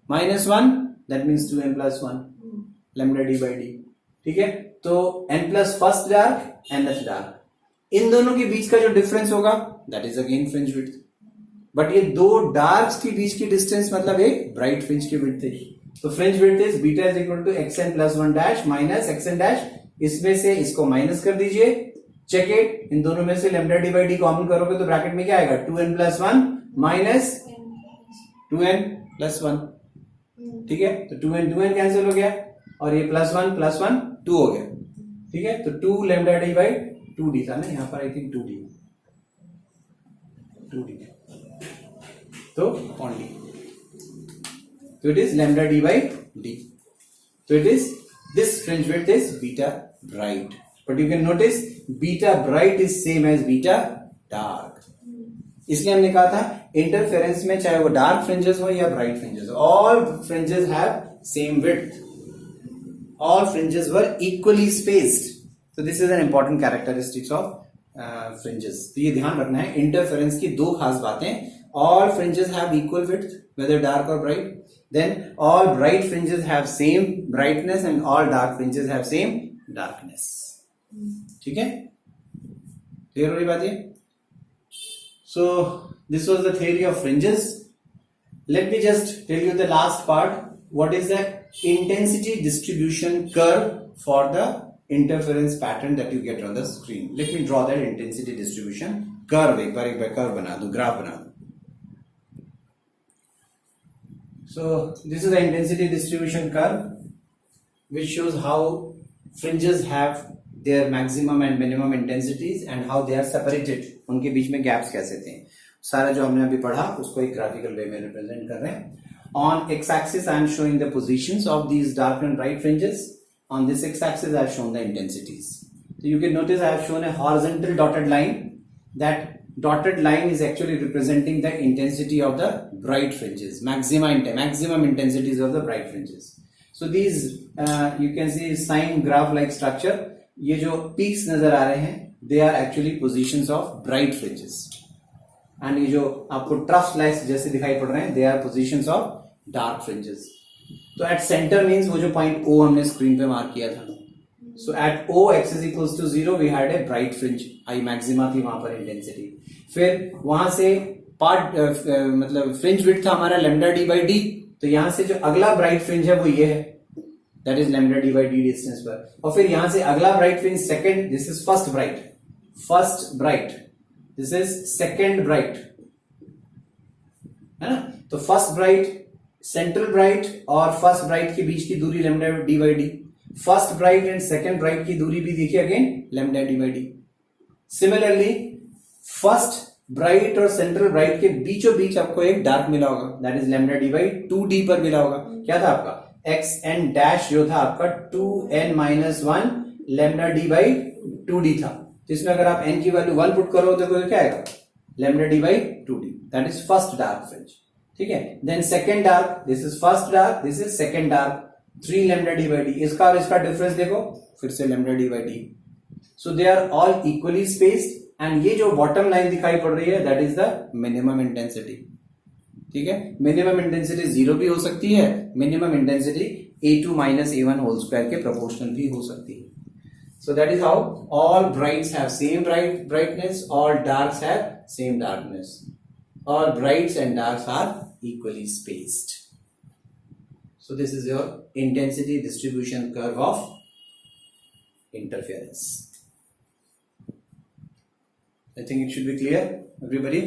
minus 1, that means 2n plus 1 lambda D by D. ठीक है, तो n plus first dark nth dark, इन दोनों के बीच का जो डिफरेंस होगा that is again fringe width. But ये दो डार्क्स के बीच की डिस्टेंस मतलब एक ब्राइट फ्रिंज की विड्थ है। तो fringe width is beta is equal to xn plus 1 dash minus xn dash. इसमें से इसको माइनस कर दीजिए, चेक इट, इन दोनों में से lambda D by D common करोगे तो ब्रैकेट में क्या आएगा, 2n plus 1 minus 2n plus 1। ठीक है, तो 2n कैंसिल हो गया और ये प्लस 1 2 हो गया। ठीक है, तो 2 लैम्डा डी बाई 2d था ना, यहां पर आई थिंक 2d तो ऑन डी, तो it is lambda D by D. तो it is this fringe width is beta bright, but you can notice beta bright is same as beta dark. इसलिए हमने कहा था इंटरफेरेंस में चाहे वो डार्क फ्रिंजेस हो या ब्राइट फ्रिंजेस हो, all fringes have same width, all fringes were equally spaced. So this is an important characteristics of fringes. तो ये ध्यान रखना है, इंटरफेरेंस की दो खास बातें, all fringes have equal width whether dark or bright, then all bright fringes have same brightness and all dark fringes have same darkness. ठीक है, क्लियर हो रही बात ये? So this was the theory of fringes. Let me just tell you the last part. What is the intensity distribution curve for the interference pattern that you get on the screen? Let me draw that intensity distribution curve. एक बार curve बना दूं, graph बना दूं. So this is the intensity distribution curve which shows how fringes have their maximum and minimum intensities and how they are separated. उनके बीच में gaps कैसे थे, सारा जो हमने अभी पढ़ा उसको एक graphical way में represent कर रहे हैं. On x-axis I am showing the positions of these dark and bright fringes. On this x-axis I have shown the intensities. So you can notice I have shown a horizontal dotted line. That dotted line is actually representing the intensity of the bright fringes, maximum intensities of the bright fringes. So these you can see sine graph like structure. ये जो peaks नजर आ रहे हैं they are actually positions of bright fringes. And ये जो आपको trough slice जैसे दिखाई पड़ रहे हैं they are positions of dark fringes. तो एट सेंटर मींस वो जो पॉइंट O हमने स्क्रीन पे मार्क किया था. So at O x is equals to 0 we had a bright fringe, आई मैक्सिमा थी वहां पर इंटेंसिटी. फिर वहां से पार्ट मतलब फ्रिंज विड्थ था हमारा लैम्डा डी बाई डी. तो यहां से जो अगला ब्राइट फ्रिंज है वो ये है, that is lambda D by D distance पर. और फिर यहां से अगला bright fringe second, this is first bright, this is second bright, है ना. तो फर्स्ट ब्राइट, सेंट्रल ब्राइट और फर्स्ट ब्राइट के बीच की दूरी lambda D by D. First bright and second bright की दूरी भी देखिए again lambda D by D. Similarly first bright और सेंट्रल ब्राइट के बीचों बीच आपको एक डार्क मिला होगा, that is lambda D by 2d पर मिला होगा. क्या था आपका एक्स एन डैश जो था आपका 2n minus 1 lambda D by 2d था. तो इसमें अगर आप n की वैल्यू 1 पुट करो तो क्या आएगा, lambda D by 2d, that is first dark fringe. ठीक है, then second dark, this is first dark, this is second dark, 3 lambda D by d. इसका और इसका डिफरेंस देखो, फिर से lambda D by d. So they are all equally spaced and ये जो बॉटम लाइन दिखाई पड़ रही है that is the minimum intensity. ठीक है, मिनिमम इंटेंसिटी 0 भी हो सकती है, minimum intensity A2 minus A1 whole square के प्रोपोर्शनल भी हो सकती है. So that is how all brights have same brightness, all darks have same darkness. All brights and darks are equally spaced. So this is your intensity distribution curve of interference. I think it should be clear, everybody.